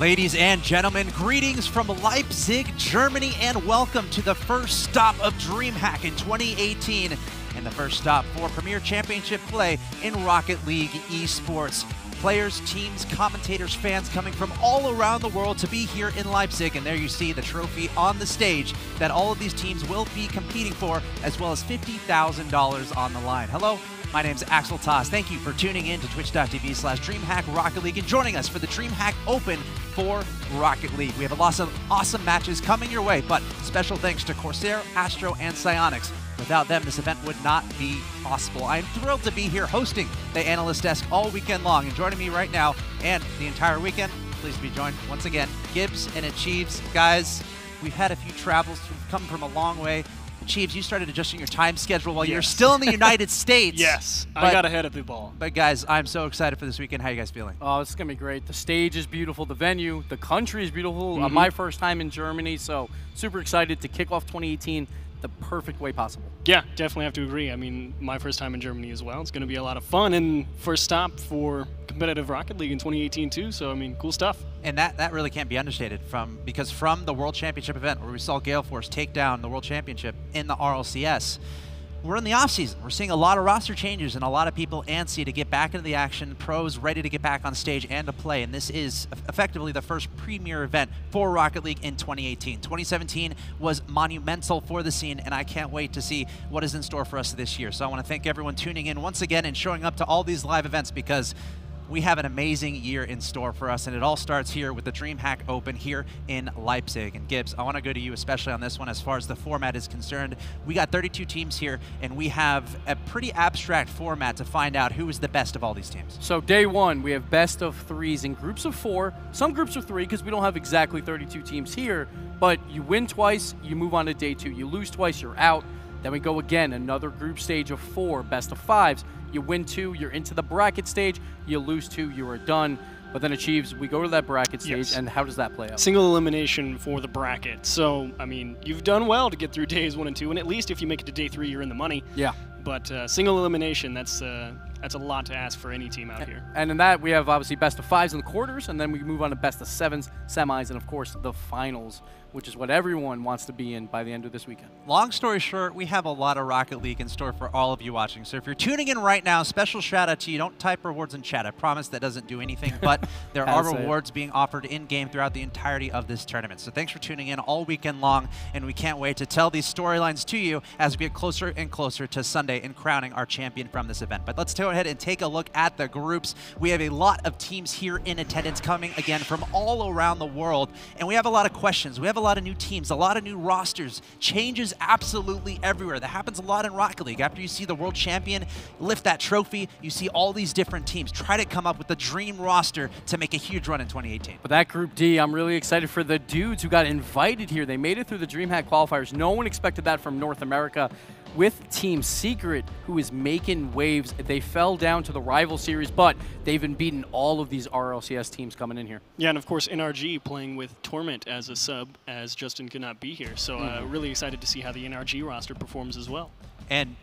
Ladies and gentlemen, greetings from Leipzig, Germany, and welcome to the first stop of DreamHack in 2018 and the first stop for Premier Championship play in Rocket League esports. Players, teams, commentators, fans coming from all around the world to be here in Leipzig, and there you see the trophy on the stage that all of these teams will be competing for, as well as $50,000 on the line. Hello, my name's Axel Toss. Thank you for tuning in to twitch.tv/DreamHack Rocket League and joining us for the DreamHack Open for Rocket League. We have a lot of awesome matches coming your way, but special thanks to Corsair, Astro, and Psyonix. Without them, this event would not be possible. I'm thrilled to be here hosting the Analyst Desk all weekend long, and joining me right now and the entire weekend, pleased to be joined once again, Gibbs and Achieves. Guys, we've had a few travels, we've come from a long way. Achieves, you started adjusting your time schedule while you're still in the United States. Yes, I got ahead of the ball. But guys, I'm so excited for this weekend. How are you guys feeling? Oh, it's going to be great. The stage is beautiful, the venue, the country is beautiful. My first time in Germany, so super excited to kick off 2018 the perfect way possible. Yeah, definitely have to agree. I mean, my first time in Germany as well. It's going to be a lot of fun, and first stop for competitive Rocket League in 2018 too, so I mean, cool stuff. And that really can't be understated because from the World Championship event where we saw Gale Force take down the World Championship in the RLCS, we're in the off-season. We're seeing a lot of roster changes and a lot of people antsy to get back into the action, pros ready to get back on stage and to play, and this is effectively the first premier event for Rocket League in 2018. 2017 was monumental for the scene, and I can't wait to see what is in store for us this year. So I want to thank everyone tuning in once again and showing up to all these live events, because we have an amazing year in store for us, and it all starts here with the DreamHack Open here in Leipzig. And Gibbs, I want to go to you especially on this one as far as the format is concerned. We got 32 teams here, and we have a pretty abstract format to find out who is the best of all these teams. So day one, we have best of threes in groups of 4. Some groups of 3 because we don't have exactly 32 teams here, but you win twice, you move on to day 2. You lose twice, you're out. Then we go again, another group stage of 4, best of 5s. You win 2, you're into the bracket stage. You lose 2, you are done. But then Achieves, we go to that bracket stage, and how does that play out? Single elimination for the bracket. So, I mean, you've done well to get through days 1 and 2, and at least if you make it to day 3, you're in the money. Yeah. But single elimination, that's a lot to ask for any team out here. And in that, we have obviously best of 5s in the quarters, and then we move on to best of 7s, semis, and of course the finals, which is what everyone wants to be in by the end of this weekend. Long story short, we have a lot of Rocket League in store for all of you watching. So if you're tuning in right now, special shout out to you. Don't type rewards in chat. I promise that doesn't do anything, but there are rewards being offered in-game throughout the entirety of this tournament. So thanks for tuning in all weekend long, and we can't wait to tell these storylines to you as we get closer and closer to Sunday and crowning our champion from this event. But let's go ahead and take a look at the groups. We have a lot of teams here in attendance coming again from all around the world, and we have a lot of questions. We have a lot of new teams, a lot of new rosters, changes absolutely everywhere. That happens a lot in Rocket League. After you see the world champion lift that trophy, you see all these different teams try to come up with the dream roster to make a huge run in 2018. But that Group D, I'm really excited for the dudes who got invited here. They made it through the DreamHack qualifiers. No one expected that from North America. With Team Secret, who is making waves. They fell down to the rival series, but they've been beating all of these RLCS teams coming in here. Yeah, and of course NRG playing with Torment as a sub, as Justin could not be here. So really excited to see how the NRG roster performs as well. And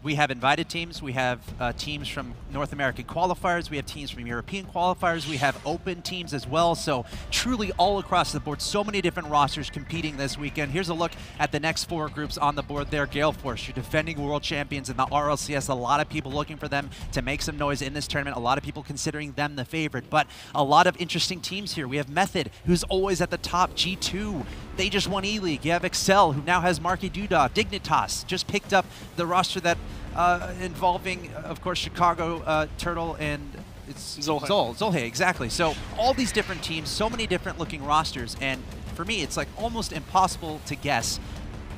we have invited teams, we have teams from North American qualifiers, we have teams from European qualifiers, we have open teams as well, so truly all across the board, so many different rosters competing this weekend. Here's a look at the next 4 groups on the board there. Gale Force, your defending world champions in the RLCS, a lot of people looking for them to make some noise in this tournament, a lot of people considering them the favorite, but a lot of interesting teams here. We have Method, who's always at the top, G2, they just won E-League. You have Excel, who now has Marky Doodah. Dignitas just picked up the roster that involving, of course, Chicago Turtle and it's Zolhe, exactly. So all these different teams, so many different looking rosters, and for me, it's like almost impossible to guess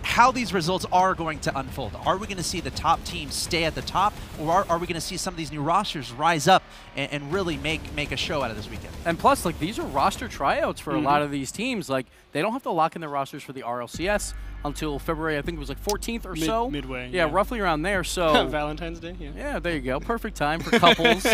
how these results are going to unfold. Are we going to see the top teams stay at the top, or are we going to see some of these new rosters rise up and really make a show out of this weekend? And plus, like, these are roster tryouts for a lot of these teams. Like, they don't have to lock in their rosters for the RLCS until February, I think it was like 14th or so. Midway. Yeah, roughly around there. So Valentine's Day. Yeah. Yeah, there you go. Perfect time for couples.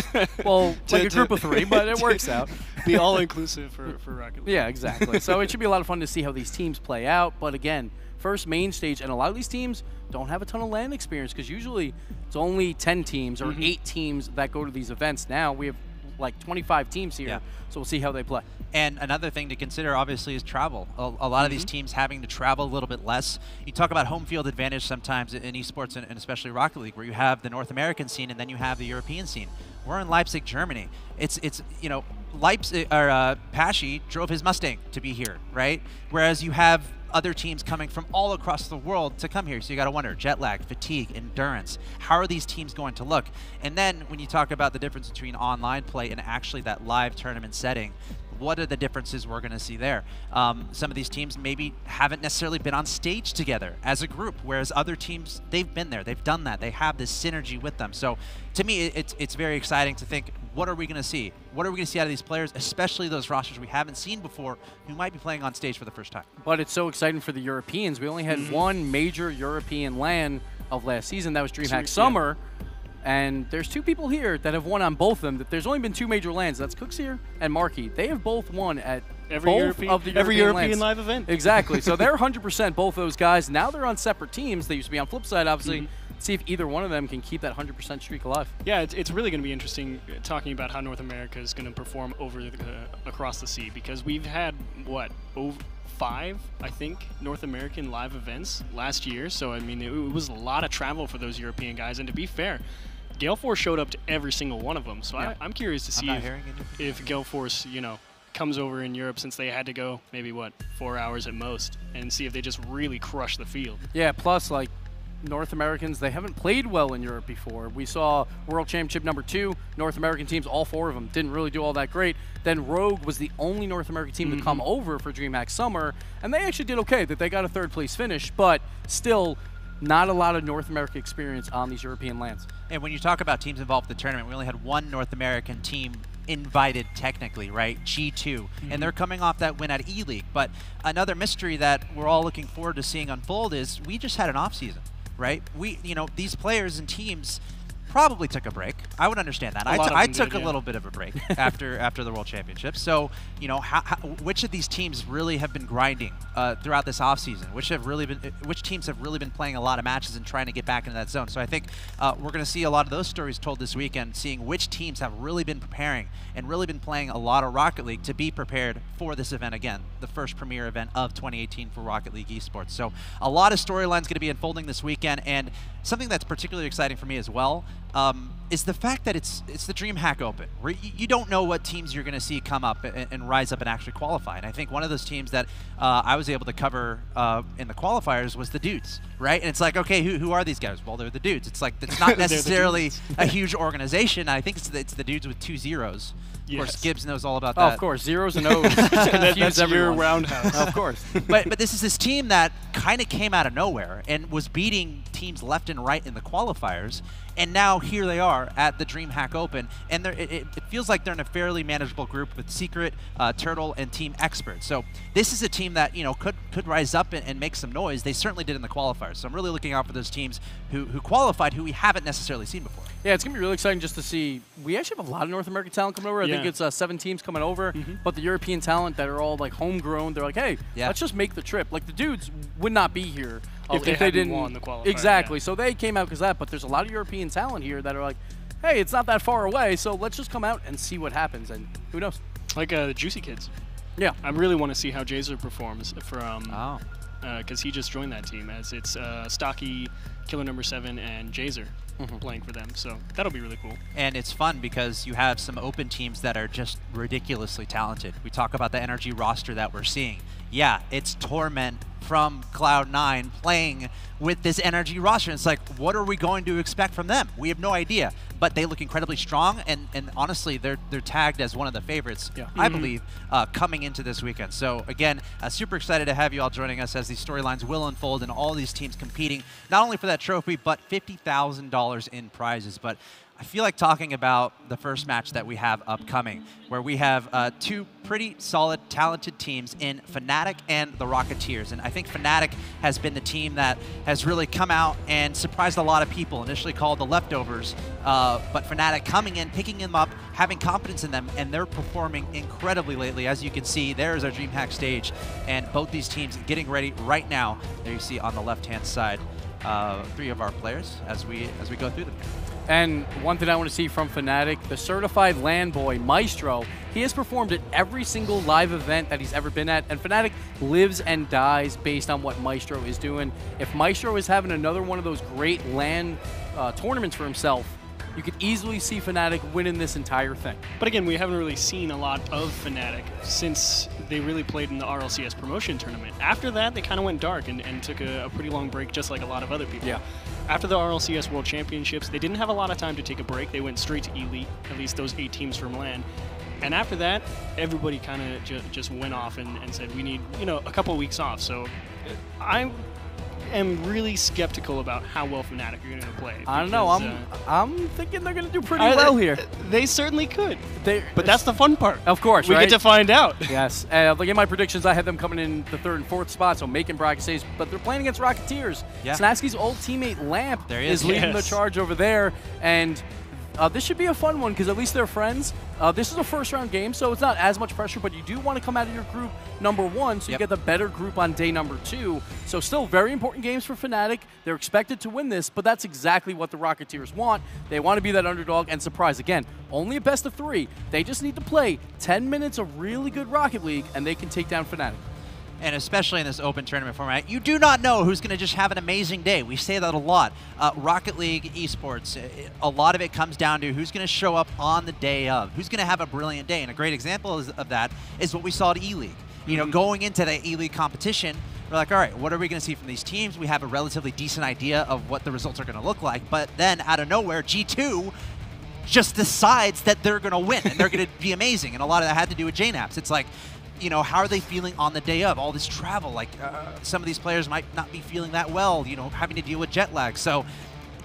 Well, like a group of 3, but it works out. Be all inclusive for Rocket League. Yeah, exactly. So it should be a lot of fun to see how these teams play out. But again, first main stage, and a lot of these teams don't have a ton of LAN experience because usually it's only 10 teams or 8 teams that go to these events. Now we have like 25 teams here. Yeah. So we'll see how they play. And another thing to consider, obviously, is travel. A lot of these teams having to travel a little bit less. You talk about home field advantage sometimes in esports, and especially Rocket League, where you have the North American scene and then you have the European scene. We're in Leipzig, Germany. It's you know, Leipzig or Pashy drove his Mustang to be here, right? Whereas you have other teams coming from all across the world to come here. So you got to wonder, jet lag, fatigue, endurance. How are these teams going to look? And then when you talk about the difference between online play and actually that live tournament setting, what are the differences we're going to see there? Some of these teams maybe haven't necessarily been on stage together as a group, whereas other teams, they've been there, they've done that, they have this synergy with them. So to me, it's very exciting to think, what are we going to see? What are we going to see out of these players, especially those rosters we haven't seen before, who might be playing on stage for the first time? But it's so exciting for the Europeans. We only had one major European LAN of last season. That was DreamHack Summer. And there's two people here that have won on both of them. There's only been two major LANs. That's Cooks here and Markey. They have both won at every European live event. Exactly. So they're 100% both those guys. Now they're on separate teams. They used to be on flip side, obviously. See if either one of them can keep that 100% streak alive. Yeah, it's really going to be interesting talking about how North America is going to perform over across the sea, because we've had, what, over 5, I think, North American live events last year. So, I mean, it was a lot of travel for those European guys. And to be fair, Gale Force showed up to every single one of them. So yeah. I'm curious to see if Gale Force, you know, comes over in Europe, since they had to go maybe, what, 4 hours at most, and see if they just really crush the field. Yeah, plus, like, North Americans, they haven't played well in Europe before. We saw World Championship #2, North American teams, all 4 of them, didn't really do all that great. Then Rogue was the only North American team to come over for DreamHack Summer, and they actually did okay, that they got a 3rd place finish, but still not a lot of North American experience on these European lands. And when you talk about teams involved in the tournament, we only had one North American team invited technically, right? G2. And they're coming off that win at E-League. But another mystery that we're all looking forward to seeing unfold is we just had an off season. Right? You know, these players and teams probably took a break. I would understand that. I took a little bit of a break after the World Championship. So, you know, which of these teams really have been grinding throughout this offseason? Which teams have really been playing a lot of matches and trying to get back into that zone? So I think we're going to see a lot of those stories told this weekend, seeing which teams have really been preparing and really been playing a lot of Rocket League to be prepared for this event again, the first premier event of 2018 for Rocket League esports. So a lot of storylines going to be unfolding this weekend, and something that's particularly exciting for me as well is the fact that it's the DreamHack Open, where you don't know what teams you're going to see come up and rise up and actually qualify. And I think one of those teams that I was able to cover in the qualifiers was the Dudes, right? And it's like, okay, who are these guys? Well, they're the Dudes. It's like, it's not necessarily a huge organization. I think it's the Dudes with 2 zeros. Of course, Gibbs knows all about that. Oh, of course, zeros and O's. That's your roundhouse. Of course. But this is this team that kind of came out of nowhere and was beating teams left and right in the qualifiers, and now here they are at the DreamHack Open, and it feels like they're in a fairly manageable group with Secret, Turtle, and Team Expert. So this is a team that, you know, could rise up and make some noise. They certainly did in the qualifiers. So I'm really looking out for those teams who qualified, who we haven't necessarily seen before. Yeah, it's going to be really exciting just to see. We actually have a lot of North American talent coming over. I think it's 7 teams coming over, but the European talent that are all like homegrown, they're like, hey, let's just make the trip. Like the Dudes would not be here if they didn't won the qualifier. Exactly. So they came out because of that, but there's a lot of European talent here that are like, hey, it's not that far away, so let's just come out and see what happens, and who knows. Like the Juicy Kids. Yeah. I really want to see how Jazer performs from because he just joined that team, as it's Stocky, Killer #7, and Jazer playing for them. So that'll be really cool. And it's fun because you have some open teams that are just ridiculously talented. We talk about the energy roster that we're seeing. Yeah, it's Torment from Cloud9 playing with this energy roster. It's like, what are we going to expect from them? We have no idea. But they look incredibly strong, and honestly, they're tagged as one of the favorites, I believe, coming into this weekend. So again, super excited to have you all joining us as these storylines will unfold and all these teams competing, not only for that trophy, but $50,000 in prizes. But I feel like talking about the first match that we have upcoming, where we have 2 pretty solid, talented teams in Fnatic and the Rocketeers. And I think Fnatic has been the team that has really come out and surprised a lot of people, initially called the leftovers. But Fnatic coming in, picking them up, having confidence in them, and they're performing incredibly lately. As you can see, there's our DreamHack stage, and both these teams getting ready right now. There you see on the left-hand side. our players as we go through them. And one thing I want to see from Fnatic, the certified land boy, Maestro, he has performed at every single live event that he's ever been at, and Fnatic lives and dies based on what Maestro is doing. If Maestro is having another one of those great LAN tournaments for himself, you could easily see Fnatic winning this entire thing. But again, we haven't really seen a lot of Fnatic since they really played in the RLCS promotion tournament. After that, they kind of went dark and took a pretty long break, just like a lot of other people. Yeah. After the RLCS World Championships, they didn't have a lot of time to take a break. They went straight to Elite, at least those 8 teams from LAN. And after that, everybody kind of just went off and said, we need, a couple of weeks off. So I am really skeptical about how well Fnatic are going to play. I don't know. I'm thinking they're going to do pretty well here. They certainly could. But that's the fun part. Of course, we get to find out. Yes. Like in my predictions, I had them coming in the 3rd and 4th spot, so making bracket saves. But they're playing against Rocketeers. Yeah. Snatsky's old teammate Lamp is leading the charge over there, and this should be a fun one because at least they're friends. This is a first-round game, so it's not as much pressure, but you do want to come out of your group #1, so you get the better group on day #2. So still very important games for Fnatic. They're expected to win this, but that's exactly what the Rocketeers want. They want to be that underdog and surprise. Again, only a best of 3. They just need to play 10 minutes of really good Rocket League, and they can take down Fnatic. And especially in this open tournament format, you do not know who's going to just have an amazing day. We say that a lot. Rocket League esports, a lot of it comes down to who's going to show up on the day of, who's going to have a brilliant day. And a great example of that is what we saw at E-League. Going into the E-League competition, we're like, all right, what are we going to see from these teams? We have a relatively decent idea of what the results are going to look like. But then out of nowhere, G2 just decides that they're going to win and they're going to be amazing. And a lot of that had to do with JNAPs. It's like, how are they feeling on the day of? All this travel, like some of these players might not be feeling that well, having to deal with jet lag. So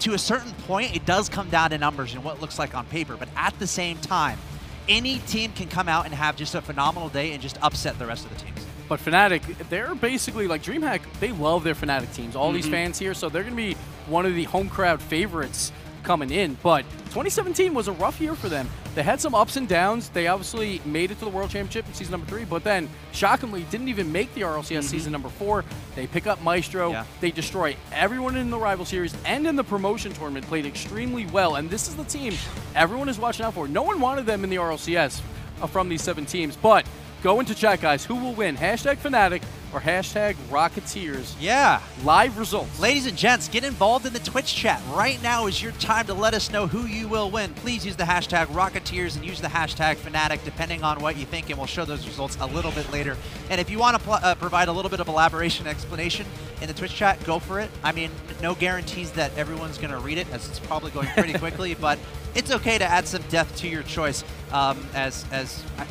to a certain point, it does come down to numbers and what it looks like on paper. But at the same time, any team can come out and have just a phenomenal day and just upset the rest of the teams. But Fnatic, they're basically like DreamHack, they love their Fnatic teams. All these fans here, so they're going to be one of the home crowd favorites coming in. But 2017 was a rough year for them. They had some ups and downs. They obviously made it to the World Championship in season #3, but then shockingly didn't even make the RLCS season #4. They pick up Maestro. Yeah. They destroy everyone in the rival series and in the promotion tournament, played extremely well. And this is the team everyone is watching out for. No one wanted them in the RLCS from these 7 teams, but go into chat, guys. Who will win? #Fnatic or #Rocketeers? Yeah. Live results. Ladies and gents, get involved in the Twitch chat. Right now is your time to let us know who you will win. Please use the #Rocketeers and use the #Fnatic, depending on what you think, and we'll show those results a little bit later. And if you want to provide a little bit of elaboration and explanation in the Twitch chat, go for it. I mean, no guarantees that everyone's going to read it, as it's probably going pretty quickly, but it's okay to add some depth to your choice. As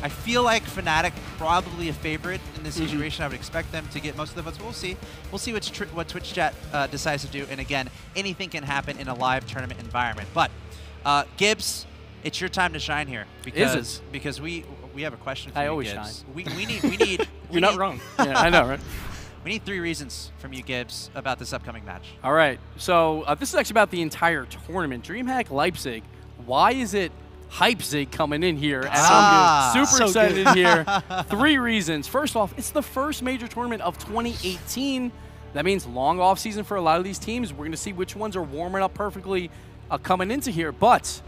I feel like Fnatic probably a favorite in this situation. I would expect them to get most of the votes. We'll see. We'll see what Twitch chat decides to do. And again, anything can happen in a live tournament environment. But Gibbs, it's your time to shine here because we have a question for you, always Gibbs. shine. We need. You're not wrong. Yeah, I know, right? We need 3 reasons from you, Gibbs, about this upcoming match. All right. So this is actually about the entire tournament. DreamHack Leipzig. Why is it Hypezig coming in here? And I'm super excited here. 3 reasons. First off, it's the first major tournament of 2018. That means long off season for a lot of these teams. We're going to see which ones are warming up perfectly coming into here. But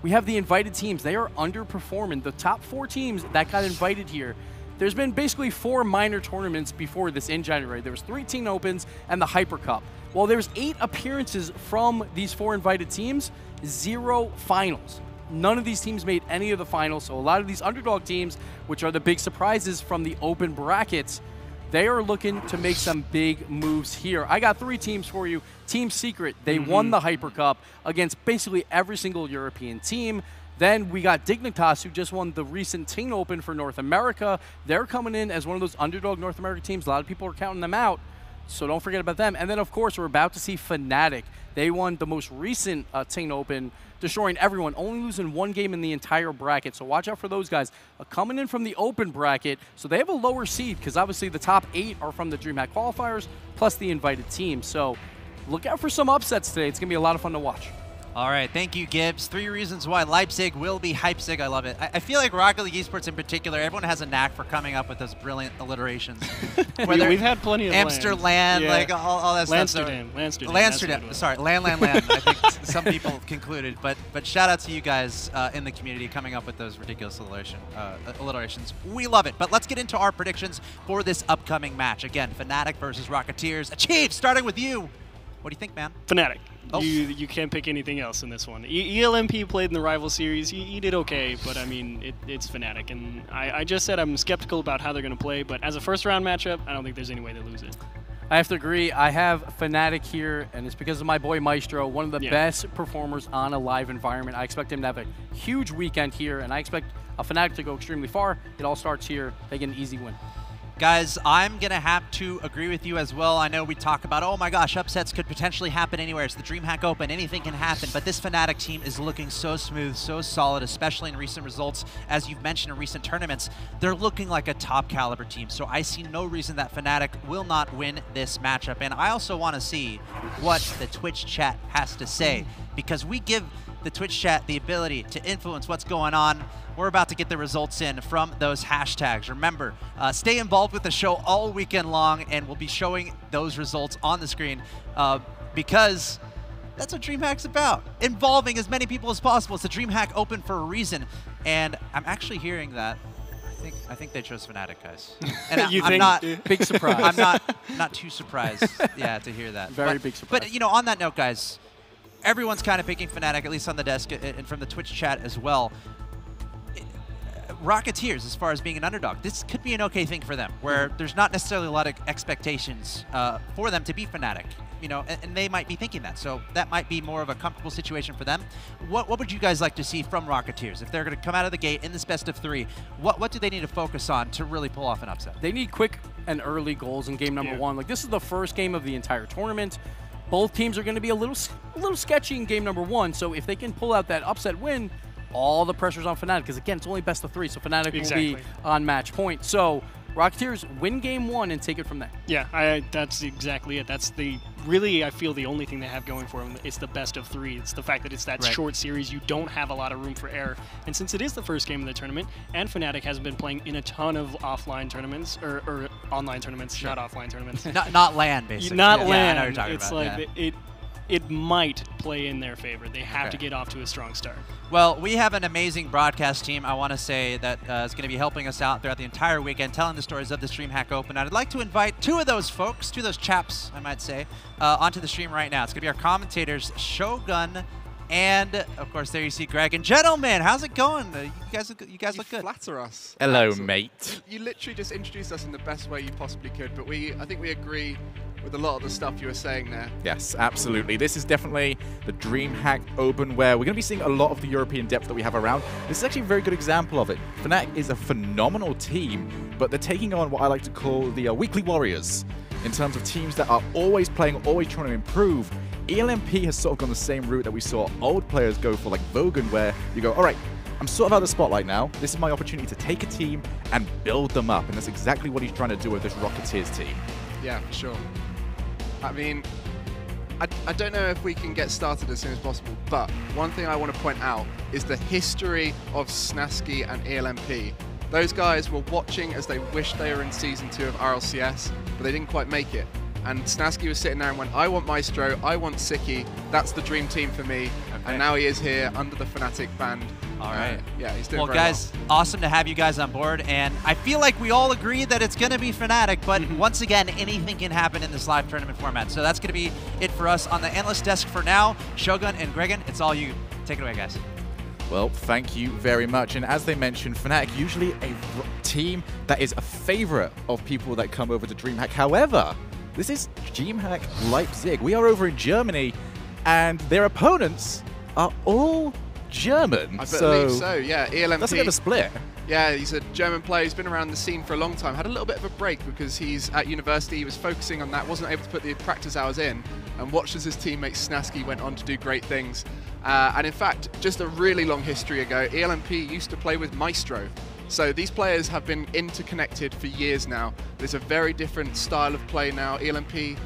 we have the invited teams. They are underperforming. The top 4 teams that got invited here. There's been basically 4 minor tournaments before this in January. There was 3 Teen Opens and the Hyper Cup. Well, there's 8 appearances from these 4 invited teams, 0 finals. None of these teams made any of the finals, so a lot of these underdog teams, which are the big surprises from the open brackets, they are looking to make some big moves here. I got 3 teams for you. Team Secret, they won the Hyper Cup against basically every single European team. Then we got Dignitas, who just won the recent Teen Open for North America. They're coming in as one of those underdog North American teams. A lot of people are counting them out, so don't forget about them. And then, of course, we're about to see Fnatic. They won the most recent Teen Open, destroying everyone, only losing 1 game in the entire bracket. So watch out for those guys coming in from the open bracket. So they have a lower seed because obviously the top 8 are from the DreamHack qualifiers plus the invited team. So look out for some upsets today. It's going to be a lot of fun to watch. All right, thank you, Gibbs. 3 reasons why Leipzig will be Hypezig. I love it. I feel like Rocket League Esports in particular, everyone has a knack for coming up with those brilliant alliterations. We've had plenty of Amsterland, yeah. like all that stuff. Lansderdam. Sorry, land. I think some people concluded, but shout out to you guys in the community coming up with those ridiculous alliterations. We love it. But let's get into our predictions for this upcoming match. Again, Fnatic versus Rocketeers. Achieve, starting with you. What do you think, man? Fnatic. Oh. You can't pick anything else in this one. ELMP played in the rival series. He did okay, but I mean, it's Fnatic. And I just said I'm skeptical about how they're going to play, but as a first-round matchup, I don't think there's any way they lose it. I have to agree. I have Fnatic here, and it's because of my boy Maestro, one of the best performers on a live environment. I expect him to have a huge weekend here, and I expect a Fnatic to go extremely far. It all starts here. They get an easy win. Guys, I'm going to have to agree with you as well. I know we talk about, oh my gosh, upsets could potentially happen anywhere. It's the DreamHack Open. Anything can happen. But this Fnatic team is looking so smooth, so solid, especially in recent results. As you've mentioned in recent tournaments, they're looking like a top caliber team. So I see no reason that Fnatic will not win this matchup. And I also want to see what the Twitch chat has to say, because we give the Twitch chat the ability to influence what's going on. We're about to get the results in from those hashtags. Remember, stay involved with the show all weekend long, and we'll be showing those results on the screen because that's what DreamHack's about. Involving as many people as possible. It's the DreamHack Open for a reason. And I'm actually hearing that. I think they chose Fnatic, guys. And I'm not big surprise. I'm not too surprised, to hear that. Very big surprise. But on that note, guys, everyone's kind of picking Fnatic, at least on the desk and from the Twitch chat as well. Rocketeers, as far as being an underdog, this could be an okay thing for them, where there's not necessarily a lot of expectations for them to be Fnatic, and they might be thinking that. So that might be more of a comfortable situation for them. What would you guys like to see from Rocketeers? If they're going to come out of the gate in this best of 3, what do they need to focus on to really pull off an upset? They need quick and early goals in game number 1. Like, this is the first game of the entire tournament. Both teams are going to be a little sketchy in game number 1, so if they can pull out that upset win, all the pressure's on Fnatic, because again, it's only best of 3, so Fnatic will be on match point. So Rocketeers win game 1 and take it from there. Yeah, that's exactly it. That's really, I feel, the only thing they have going for them. It's the best of 3. It's the fact that it's that short series. You don't have a lot of room for error. And since it is the first game of the tournament, and Fnatic hasn't been playing in a ton of offline tournaments, or online tournaments, not offline tournaments. not LAN, basically. Not LAN. Yeah, I know what you're talking it's about. like it might play in their favor. They have to get off to a strong start. Well, we have an amazing broadcast team, I want to say, that is going to be helping us out throughout the entire weekend, telling the stories of the DreamHack Open. I'd like to invite 2 of those folks, 2 of those chaps, I might say, onto the stream right now. It's going to be our commentators, Shogun, and, of course, there you see Greg. And gentlemen, how's it going? You guys look good. You flatter us. Hello, mate. You literally just introduced us in the best way you possibly could, but I think we agree with a lot of the stuff you were saying there. Yes, absolutely. This is definitely the DreamHack Open, where we're going to be seeing a lot of the European depth that we have around. This is actually a very good example of it. Fnatic is a phenomenal team, but they're taking on what I like to call the weekly warriors, in terms of teams that are always playing, always trying to improve. ELMP has sort of gone the same route that we saw old players go for, like Vogan, where you go, all right, I'm sort of out of the spotlight now. This is my opportunity to take a team and build them up, and that's exactly what he's trying to do with this Rocketeers team. Yeah, for sure. I mean, I don't know if we can get started as soon as possible, but one thing I want to point out is the history of Snasky and ELMP. Those guys were watching as they wished they were in Season 2 of RLCS, but they didn't quite make it. And Snasky was sitting there and went, I want Maestro, I want Siki, that's the dream team for me. And now he is here under the Fnatic band. All right. Yeah, he's doing well, guys, awesome to have you guys on board. And I feel like we all agree that it's going to be Fnatic, but once again, anything can happen in this live tournament format. So that's going to be it for us on the analyst desk for now. Shogun and Gregan, it's all you. Take it away, guys. Well, thank you very much. And as they mentioned, Fnatic usually a team that is a favorite of people that come over to DreamHack. However, this is DreamHack Leipzig. We are over in Germany, and their opponents are all German. I believe so, yeah. ELMP. That's a bit of a split. Yeah, he's a German player. He's been around the scene for a long time. Had a little bit of a break because he's at university. He was focusing on that, wasn't able to put the practice hours in, and watched as his teammate Snasky went on to do great things. And in fact, just a really long history ago, ELMP used to play with Maestro. So these players have been interconnected for years now. There's a very different style of play now. ELMP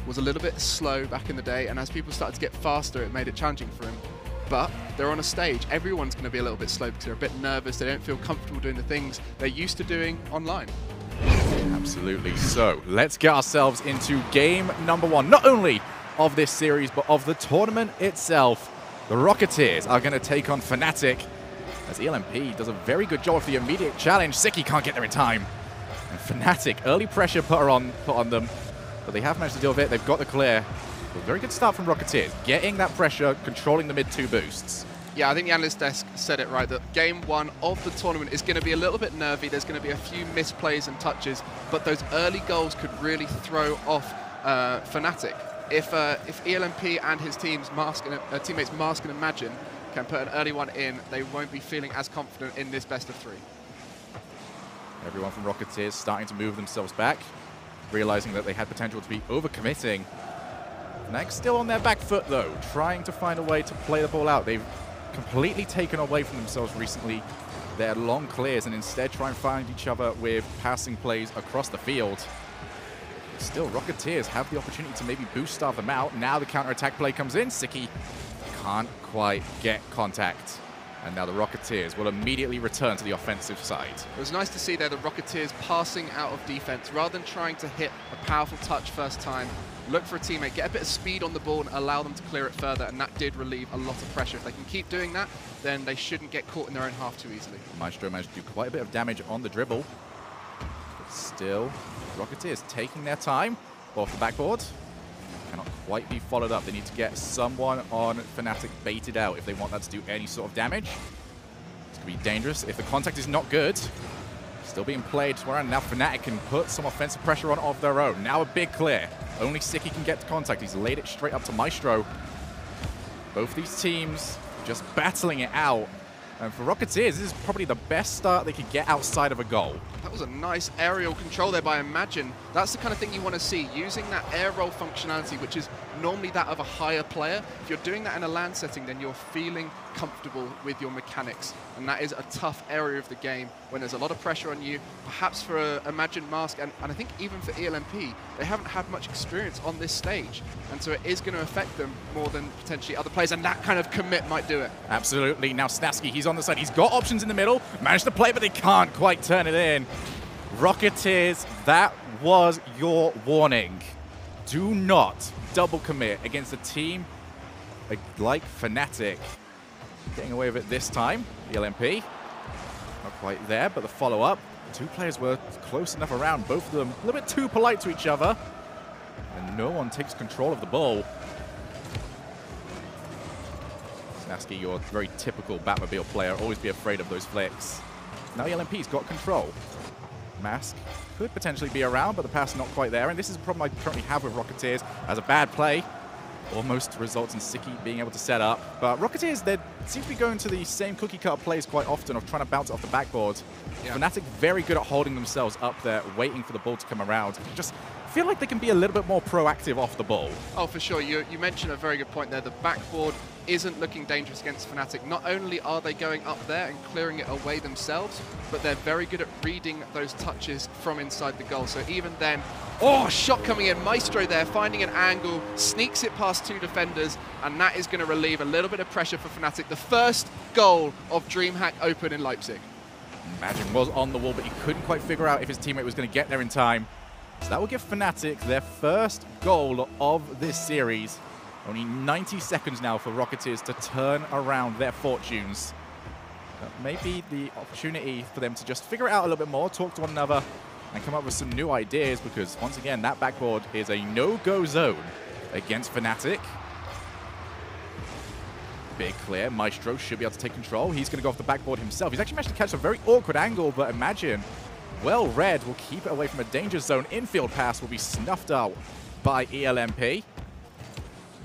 was a little bit slow back in the day, and as people started to get faster, it made it challenging for him. but they're on a stage. Everyone's going to be a little bit slow because they're a bit nervous. They don't feel comfortable doing the things they're used to doing online. Absolutely. So let's get ourselves into game number 1, not only of this series, but of the tournament itself. The Rocketeers are going to take on Fnatic, as ELMP does a very good job of the immediate challenge. Siki can't get there in time. And Fnatic, early pressure put on them, but they have managed to deal with it. They've got the clear. A very good start from Rocketeers, getting that pressure, controlling the mid 2 boosts. Yeah, I think the analyst desk said it right, that game 1 of the tournament is going to be a little bit nervy. There's going to be a few misplays and touches, but those early goals could really throw off Fnatic. If ELMP and his teammates Mask and Imagine can put an early one in, they won't be feeling as confident in this best of 3. Everyone from Rocketeers starting to move themselves back, realizing that they had potential to be overcommitting. Fnatic still on their back foot though, trying to find a way to play the ball out. They've completely taken away from themselves recently their long clears and instead try and find each other with passing plays across the field. Still, Rocketeers have the opportunity to maybe boost starve them out. Now the counter-attack play comes in. Siki can't quite get contact. And now the Rocketeers will immediately return to the offensive side. It was nice to see there the Rocketeers passing out of defense rather than trying to hit a powerful touch first time. Look for a teammate, get a bit of speed on the ball and allow them to clear it further, and that did relieve a lot of pressure. If they can keep doing that, then they shouldn't get caught in their own half too easily. Maestro managed to do quite a bit of damage on the dribble. But still, Rocketeers taking their time off the backboard. Cannot quite be followed up. They need to get someone on Fnatic baited out if they want that to do any sort of damage. It's going to be dangerous if the contact is not good. Still being played around. Now Fnatic can put some offensive pressure on of their own. Now a big clear. Only Siki can get to contact. He's laid it straight up to Maestro. Both these teams just battling it out. And for Rocketeers, this is probably the best start they could get outside of a goal. That was a nice aerial control there by Imagine. That's the kind of thing you want to see, using that air roll functionality, which is normally that of a higher player. If you're doing that in a LAN setting, then you're feeling comfortable with your mechanics. And that is a tough area of the game when there's a lot of pressure on you. Perhaps for Imagine Mask, and I think even for ELMP, they haven't had much experience on this stage. And so it is going to affect them more than potentially other players, and that kind of commit might do it. Absolutely. Now Snaski, he's on the side. He's got options in the middle. Managed to play, but they can't quite turn it in. Rocketeers, that was your warning. Do not double commit against a team like Fnatic. Getting away with it this time. The LMP, not quite there, but the follow-up. 2 players were close enough around, both of them a little bit too polite to each other. And no one takes control of the ball. Snaski, your very typical Batmobile player, always be afraid of those flicks. Now the LMP's got control. Mask could potentially be around, but the pass not quite there. And this is a problem I currently have with Rocketeers. As a bad play, almost results in Siki being able to set up. But Rocketeers, they seem to be going to the same cookie-cutter plays quite often of trying to bounce it off the backboard. Yeah. Fnatic very good at holding themselves up there, waiting for the ball to come around. Just feel like they can be a little bit more proactive off the ball. Oh, for sure. You mentioned a very good point there. The backboard isn't looking dangerous against Fnatic. Not only are they going up there and clearing it away themselves, but they're very good at reading those touches from inside the goal. So even then, oh, shot coming in. Maestro there, finding an angle, sneaks it past 2 defenders, and that is going to relieve a little bit of pressure for Fnatic. The first goal of DreamHack Open in Leipzig. Imagine was on the wall, but he couldn't quite figure out if his teammate was going to get there in time. So that will give Fnatic their first goal of this series. Only 90 seconds now for Rocketeers to turn around their fortunes. Maybe the opportunity for them to just figure it out a little bit more, talk to one another, and come up with some new ideas, because once again, that backboard is a no-go zone against Fnatic. Big clear. Maestro should be able to take control. He's going to go off the backboard himself. He's actually managed to catch a very awkward angle, but Imagine, well read, will keep it away from a danger zone. Infield pass will be snuffed out by ELMP.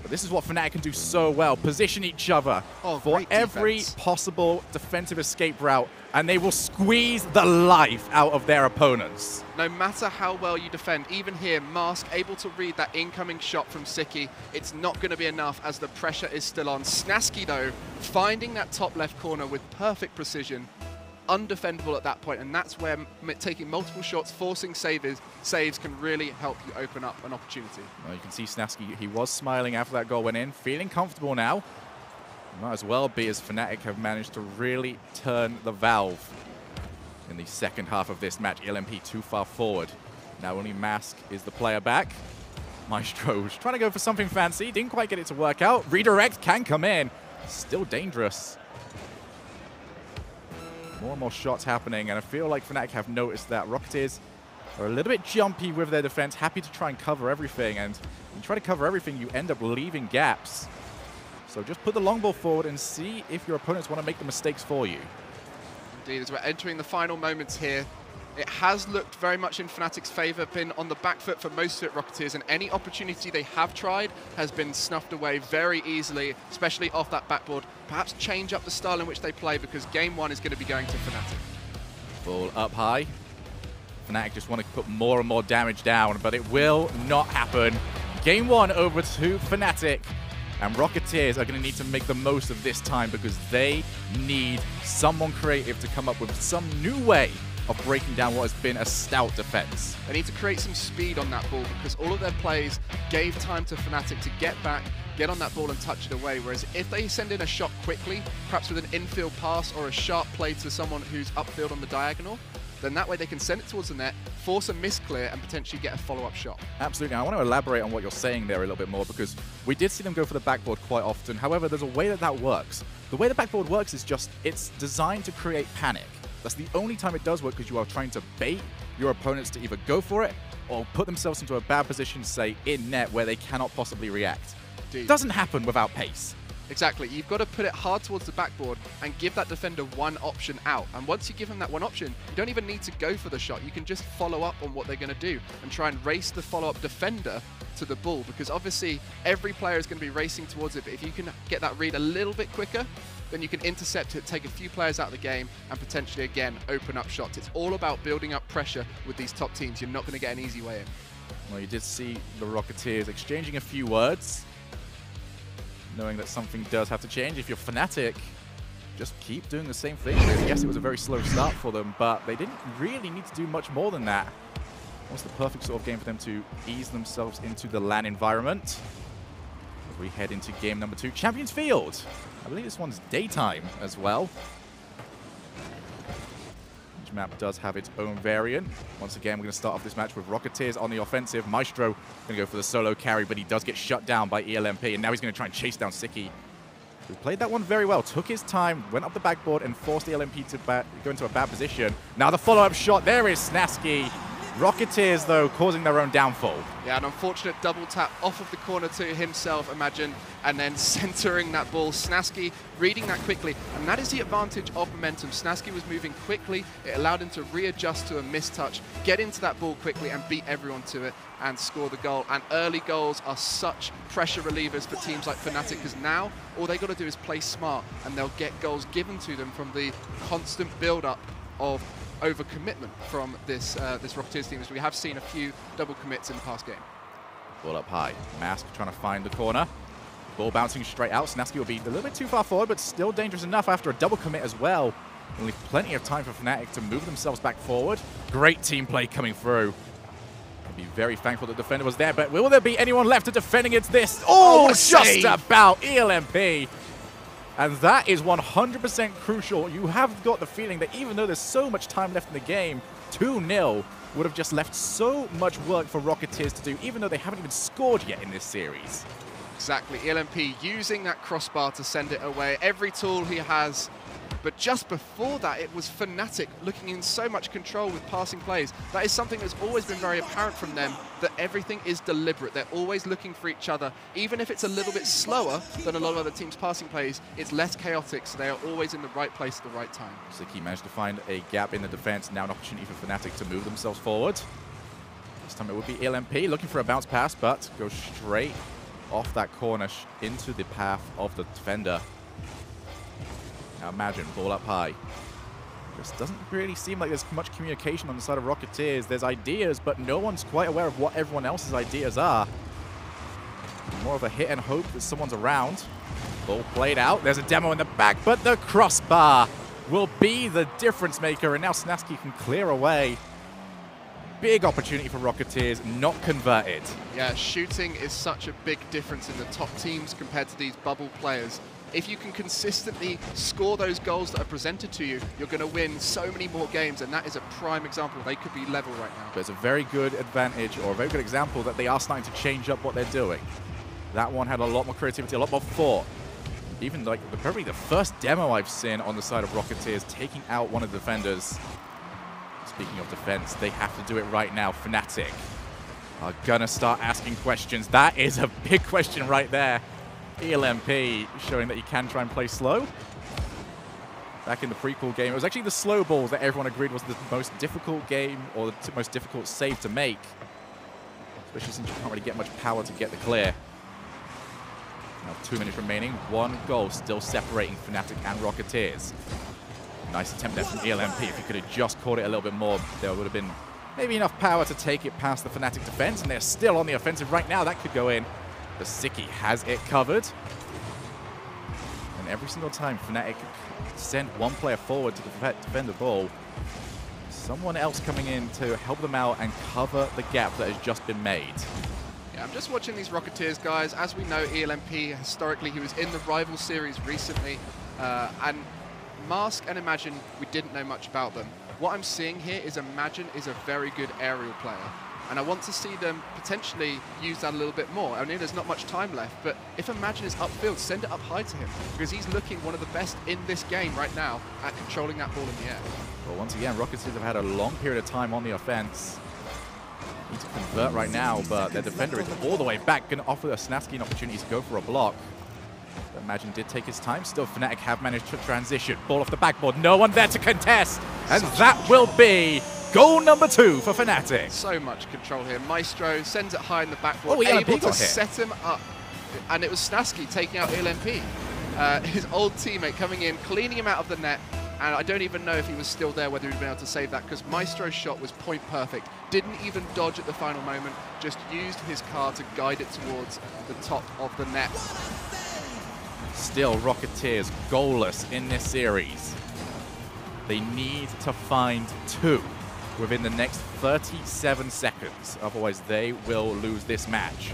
But this is what Fnatic can do so well. Position each other for every possible defensive escape route, and they will squeeze the life out of their opponents. No matter how well you defend, even here, Mask able to read that incoming shot from Siki, it's not going to be enough as the pressure is still on. Snaski, though, finding that top left corner with perfect precision, undefendable at that point, and that's where taking multiple shots, forcing saves can really help you open up an opportunity. Well, you can see Snaski, he was smiling after that goal went in, feeling comfortable now. Might as well be, as Fnatic have managed to really turn the valve in the second half of this match. ELMP too far forward. Now only Mask is the player back. Maestro's trying to go for something fancy. Didn't quite get it to work out. Redirect can come in. Still dangerous. More and more shots happening, and I feel like Fnatic have noticed that Rocketeers are a little bit jumpy with their defense, happy to try and cover everything, and when you try to cover everything, you end up leaving gaps. So just put the long ball forward and see if your opponents want to make the mistakes for you. Indeed, as we're entering the final moments here, it has looked very much in Fnatic's favor, been on the back foot for most of it, Rocketeers, and any opportunity they have tried has been snuffed away very easily, especially off that backboard. Perhaps change up the style in which they play, because game one is going to be going to Fnatic. Ball up high. Fnatic just want to put more and more damage down, but it will not happen. Game one over to Fnatic. And Rocketeers are going to need to make the most of this time, because they need someone creative to come up with some new way of breaking down what has been a stout defense. They need to create some speed on that ball, because all of their plays gave time to Fnatic to get back, get on that ball and touch it away. Whereas if they send in a shot quickly, perhaps with an infield pass or a sharp play to someone who's upfield on the diagonal, then that way they can send it towards the net, force a misclear, and potentially get a follow-up shot. Absolutely. I want to elaborate on what you're saying there a little bit more, because we did see them go for the backboard quite often. However, there's a way that that works. The way the backboard works is just, it's designed to create panic. That's the only time it does work, because you are trying to bait your opponents to either go for it or put themselves into a bad position, say, in net, where they cannot possibly react. It doesn't happen without pace. Exactly. You've got to put it hard towards the backboard and give that defender one option out. And once you give him that one option, you don't even need to go for the shot. You can just follow up on what they're going to do and try and race the follow-up defender to the ball, because obviously every player is going to be racing towards it. But if you can get that read a little bit quicker, then you can intercept it, take a few players out of the game, and potentially, again, open up shots. It's all about building up pressure with these top teams. You're not going to get an easy way in. Well, you did see the Rocketeers exchanging a few words, knowing that something does have to change. If you're Fnatic, just keep doing the same thing. Yes, it was a very slow start for them, but they didn't really need to do much more than that. It was the perfect sort of game for them to ease themselves into the LAN environment. As we head into game number 2, Champions Field. I believe this one's daytime as well. Each map does have its own variant. Once again, we're going to start off this match with Rocketeers on the offensive. Maestro going to go for the solo carry, but he does get shut down by ELMP, and now he's going to try and chase down Siki, who played that one very well, took his time, went up the backboard, and forced ELMP to go into a bad position. Now the follow-up shot, there is Snasky. Rocketeers, though, causing their own downfall. Yeah, an unfortunate double tap off of the corner to himself, imagine, and then centering that ball. Snasky reading that quickly, and that is the advantage of momentum. Snasky was moving quickly. It allowed him to readjust to a mistouch, get into that ball quickly, and beat everyone to it and score the goal. And early goals are such pressure relievers for teams like Fnatic, because now all they got to do is play smart, and they'll get goals given to them from the constant build-up of overcommitment from this Rocketeers team, as we have seen a few double commits in the past game. Ball up high. Mask trying to find the corner. Ball bouncing straight out. Snasky will be a little bit too far forward, but still dangerous enough after a double commit as well. Only plenty of time for Fnatic to move themselves back forward. Great team play coming through. I'd be very thankful the defender was there, but will there be anyone left to defend against this? Oh, just about ELMP. And that is 100% crucial. You have got the feeling that even though there's so much time left in the game, 2-0 would have just left so much work for Rocketeers to do, even though they haven't even scored yet in this series. Exactly. ELMP using that crossbar to send it away. Every tool he has. But just before that, it was Fnatic looking in so much control with passing plays. That is something that's always been very apparent from them, that everything is deliberate. They're always looking for each other. Even if it's a little bit slower than a lot of other teams' passing plays, it's less chaotic, so they are always in the right place at the right time. Siki managed to find a gap in the defense. Now an opportunity for Fnatic to move themselves forward. This time it would be ELMP looking for a bounce pass, but goes straight off that corner into the path of the defender. Now imagine, ball up high. Just doesn't really seem like there's much communication on the side of Rocketeers. There's ideas, but no one's quite aware of what everyone else's ideas are. More of a hit and hope that someone's around. Ball played out. There's a demo in the back, but the crossbar will be the difference maker, and now Snasky can clear away. Big opportunity for Rocketeers, not converted. Yeah, shooting is such a big difference in the top teams compared to these bubble players. if you can consistently score those goals that are presented to you, you're going to win so many more games, and that is a prime example. They could be level right now. But it's a very good advantage, or a very good example, that they are starting to change up what they're doing. That one had a lot more creativity, a lot more thought. Even like probably the first demo I've seen on the side of Rocketeers taking out one of the defenders. Speaking of defense, they have to do it right now. Fnatic are gonna start asking questions. That is a big question right there. ELMP showing that you can try and play slow. Back in the prequel game, it was actually the slow balls that everyone agreed was the most difficult game, or the most difficult save to make. Especially since you can't really get much power to get the clear. Now 2 minutes remaining, 1 goal still separating Fnatic and Rocketeers. Nice attempt there from ELMP. If you could have just caught it a little bit more, there would have been maybe enough power to take it past the Fnatic defense, and they're still on the offensive right now. That could go in. But Siki has it covered. And every single time Fnatic send one player forward to defend the ball, someone else coming in to help them out and cover the gap that has just been made. Yeah, I'm just watching these Rocketeers guys. As we know, ELMP, historically, he was in the Rival Series recently. And Mask and Imagine, we didn't know much about them. What I'm seeing here is Imagine is a very good aerial player. And I want to see them potentially use that a little bit more. I mean, there's not much time left, but if Imagine is upfield, send it up high to him, because he's looking one of the best in this game right now at controlling that ball in the air. Well, once again, Rocketeers have had a long period of time on the offense. Need to convert right now, but their defender is all the way back, going to offer Snaski an opportunity to go for a block. But Imagine did take his time. Still, Fnatic have managed to transition. Ball off the backboard. No one there to contest. And that will be goal number 2 for Fnatic. So much control here. Maestro sends it high in the backboard, ELMP able to got hit. set him up. And it was Snaski taking out ELMP. His old teammate coming in, cleaning him out of the net. And I don't even know if he was still there, whether he'd been able to save that, because Maestro's shot was point perfect. Didn't even dodge at the final moment, just used his car to guide it towards the top of the net. Still, Rocketeers goalless in this series. They need to find 2 within the next 37 seconds. Otherwise, they will lose this match.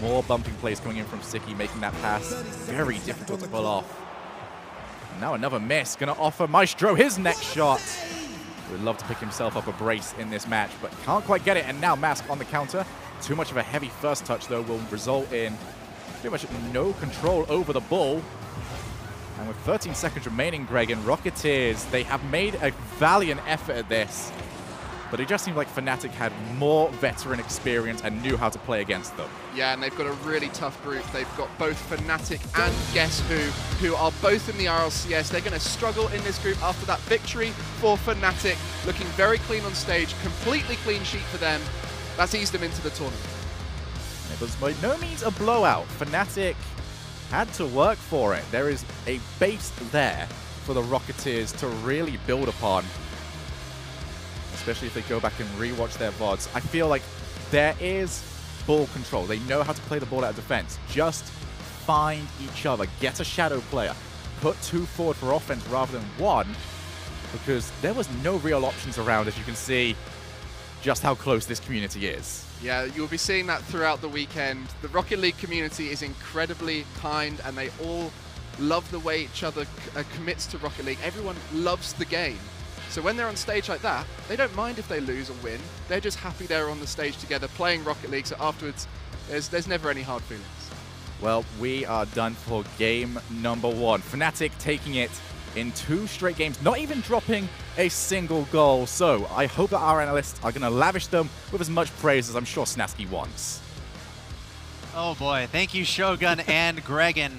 More bumping plays coming in from Siki, making that pass very difficult to pull off. Now another miss, gonna offer Maestro his next shot. Would love to pick himself up a brace in this match, but can't quite get it. And now Mask on the counter. Too much of a heavy first touch, though, will result in pretty much no control over the ball. And with 13 seconds remaining, Greg, and Rocketeers, they have made a valiant effort at this. But it just seemed like Fnatic had more veteran experience and knew how to play against them. Yeah, and they've got a really tough group. They've got both Fnatic and Guess who are both in the RLCS. They're going to struggle in this group after that victory for Fnatic. Looking very clean on stage, completely clean sheet for them. That's eased them into the tournament. It was by no means a blowout. Fnatic had to work for it. There is a base there for the Rocketeers to really build upon. Especially if they go back and rewatch their VODs. I feel like there is ball control. They know how to play the ball out of defense. Just find each other. Get a shadow player. Put 2 forward for offense rather than 1. Because there was no real options around, as you can see just how close this community is. Yeah, you'll be seeing that throughout the weekend. The Rocket League community is incredibly kind, and they all love the way each other commits to Rocket League. Everyone loves the game. So when they're on stage like that, they don't mind if they lose or win. They're just happy they're on the stage together playing Rocket League, so afterwards, there's never any hard feelings. Well, we are done for game number 1. Fnatic taking it in 2 straight games, not even dropping a single goal. So I hope that our analysts are going to lavish them with as much praise as I'm sure Snaski wants. Oh boy, thank you Shogun and Gregan.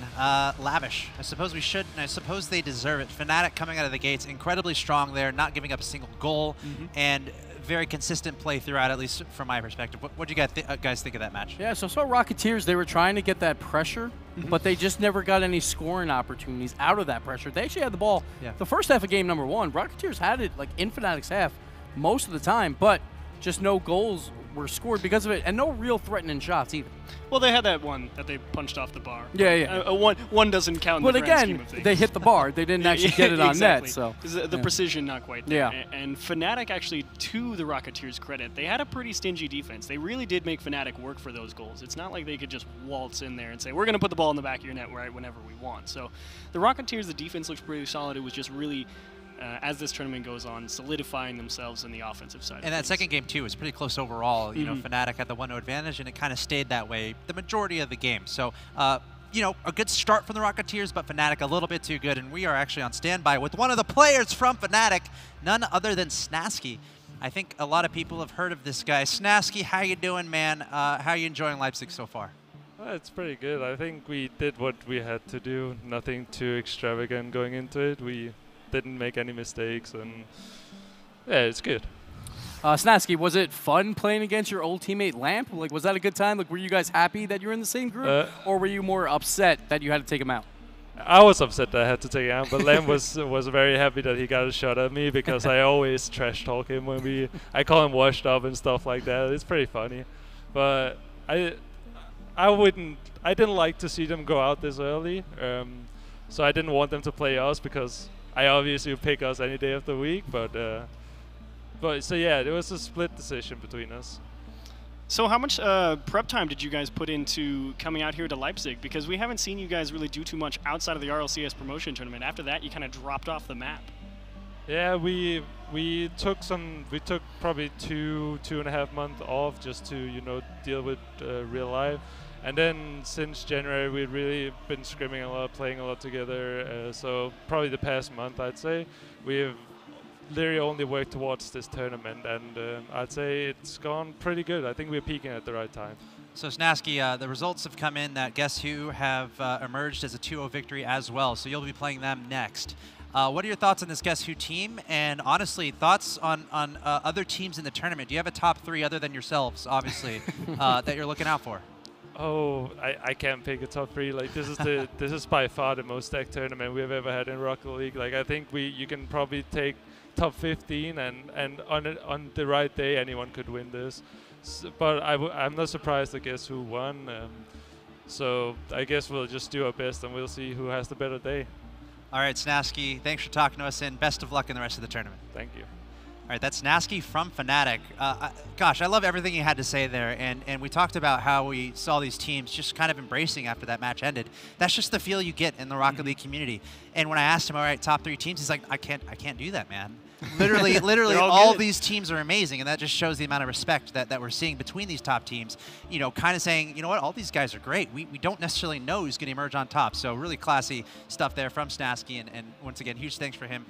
Lavish. I suppose we should, and I suppose they deserve it. Fnatic coming out of the gates incredibly strong there, not giving up a single goal, and very consistent play throughout, at least from my perspective. What do you guys think of that match? Yeah, so I saw Rocketeers, they were trying to get that pressure, but they just never got any scoring opportunities out of that pressure. They actually had the ball the first half of game number 1. Rocketeers had it like in Fnatic's half most of the time, but just no goals were scored because of it, and no real threatening shots either. Well, they had that one that they punched off the bar. Yeah, yeah. One doesn't count in the grand scheme of things. They hit the bar. They didn't actually get it on exactly. net. So the precision not quite there. Yeah. And Fnatic, actually, to the Rocketeers' credit, they had a pretty stingy defense. They really did make Fnatic work for those goals. It's not like they could just waltz in there and say, we're going to put the ball in the back of your net right whenever we want. So the Rocketeers, the defense looks pretty solid. It was just really, as this tournament goes on, solidifying themselves in the offensive side. And that second game, too, was pretty close overall. You know, Fnatic had the 1-0 advantage, and it kind of stayed that way the majority of the game. So, you know, a good start from the Rocketeers, but Fnatic a little bit too good. And we are actually on standby with one of the players from Fnatic, none other than Snasky. I think a lot of people have heard of this guy. Snasky, how you doing, man? How are you enjoying Leipzig so far? It's pretty good. I think we did what we had to do. Nothing too extravagant going into it. We didn't make any mistakes, and yeah, it's good. Snasky, was it fun playing against your old teammate Lamp? Like, was that a good time? Like, were you guys happy that you were in the same group, or were you more upset that you had to take him out? I was upset that I had to take him out, but Lamp was very happy that he got a shot at me because I always trash talk him when I call him washed up and stuff like that. It's pretty funny, but I didn't like to see them go out this early, so I didn't want them to play us because I obviously would pick us any day of the week, but so yeah, it was a split decision between us. So how much prep time did you guys put into coming out here to Leipzig? Because we haven't seen you guys really do too much outside of the RLCS promotion tournament. After that, you kind of dropped off the map. Yeah, we took probably 2.5 months off just to deal with real life. And then since January, we've really been scrimming a lot, playing a lot together. So probably the past month, I'd say, we've literally only worked towards this tournament, and I'd say it's gone pretty good. I think we're peaking at the right time. So Snasky, the results have come in that Guess Who have emerged as a 2-0 victory as well, so you'll be playing them next. What are your thoughts on this Guess Who team, and honestly, thoughts on other teams in the tournament? Do you have a top 3 other than yourselves, obviously, that you're looking out for? Oh, I can't pick a top 3. Like, this is by far the most stacked tournament we've ever had in Rocket League. Like, I think you can probably take top 15, and on the right day anyone could win this. But I'm not surprised that Guess Who won. So I guess we'll just do our best and we'll see who has the better day. All right, Snasky, thanks for talking to us, and best of luck in the rest of the tournament. Thank you. All right, that's Snasky from Fnatic. Gosh, I love everything you had to say there, and we talked about how we saw these teams just kind of embracing after that match ended. That's just the feel you get in the Rocket League community. And when I asked him, all right, top 3 teams, he's like, I can't do that, man. Literally, all these teams are amazing, and that just shows the amount of respect that we're seeing between these top teams. You know, kind of saying, you know what, all these guys are great. We don't necessarily know who's going to emerge on top. So really classy stuff there from Snasky, and once again, huge thanks for him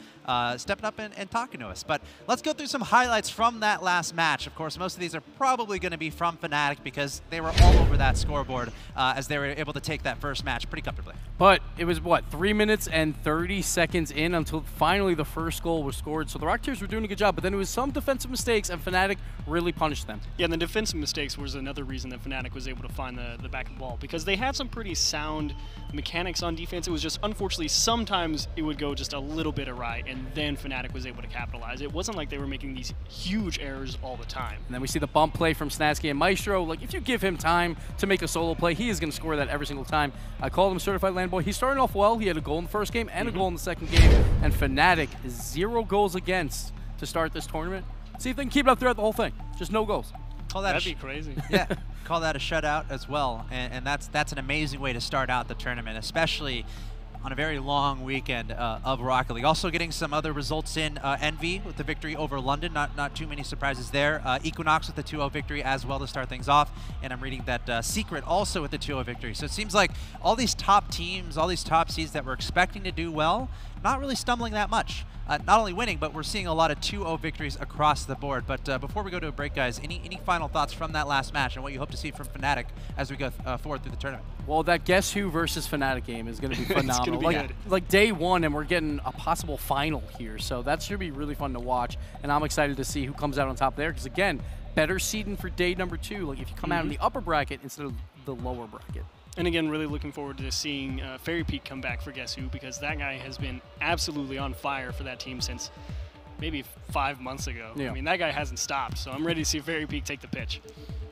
stepping up and talking to us. But let's go through some highlights from that last match. Of course, most of these are probably going to be from Fnatic because they were all over that scoreboard as they were able to take that first match pretty comfortably. But it was, what, 3 minutes and 30 seconds in until finally the first goal was scored. So the Rocketeers were doing a good job, but then it was some defensive mistakes, and Fnatic really punished them. Yeah, and the defensive mistakes was another reason that Fnatic was able to find the back of the ball, because they had some pretty sound mechanics on defense. It was just, unfortunately, sometimes it would go just a little bit awry, and then Fnatic was able to capitalize. It wasn't like they were making these huge errors all the time. And then we see the bump play from Snasky and Maestro. Like, if you give him time to make a solo play, he is going to score that every single time. I called him Certified Land Boy. He started off well. He had a goal in the first game and a goal in the second game. And Fnatic, 0 goals against to start this tournament. See if they can keep it up throughout the whole thing. Just no goals. That'd be crazy. Yeah, call that a shutout as well. And that's an amazing way to start out the tournament, especially on a very long weekend of Rocket League. Also getting some other results in Envy with the victory over London. Not too many surprises there. Equinox with the 2-0 victory as well to start things off. And I'm reading that Secret also with the 2-0 victory. So it seems like all these top teams, all these top seeds that we're expecting to do well, not really stumbling that much. Not only winning, but we're seeing a lot of 2-0 victories across the board. But before we go to a break, guys, any final thoughts from that last match and what you hope to see from Fnatic as we go forward through the tournament? Well, that Guess Who versus Fnatic game is going to be phenomenal. It's going to be good. Like day 1, and we're getting a possible final here. So that should be really fun to watch. And I'm excited to see who comes out on top there. Because, again, better seeding for day number 2. Like, if you come out in the upper bracket instead of the lower bracket. And again, really looking forward to seeing Fairy Peak come back for Guess Who, because that guy has been absolutely on fire for that team since maybe 5 months ago. Yeah. I mean, that guy hasn't stopped, so I'm ready to see Very Peak take the pitch.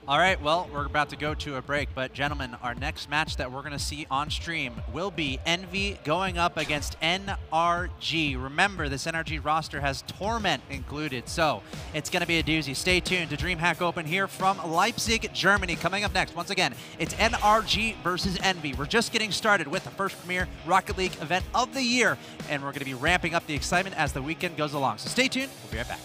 All right, well, we're about to go to a break, but gentlemen, our next match that we're going to see on stream will be Envy going up against NRG. Remember, this NRG roster has Torment included, so it's going to be a doozy. Stay tuned to DreamHack Open here from Leipzig, Germany. Coming up next, once again, it's NRG versus Envy. We're just getting started with the first premier Rocket League event of the year, and we're going to be ramping up the excitement as the weekend goes along. So stay tuned. We'll be right back.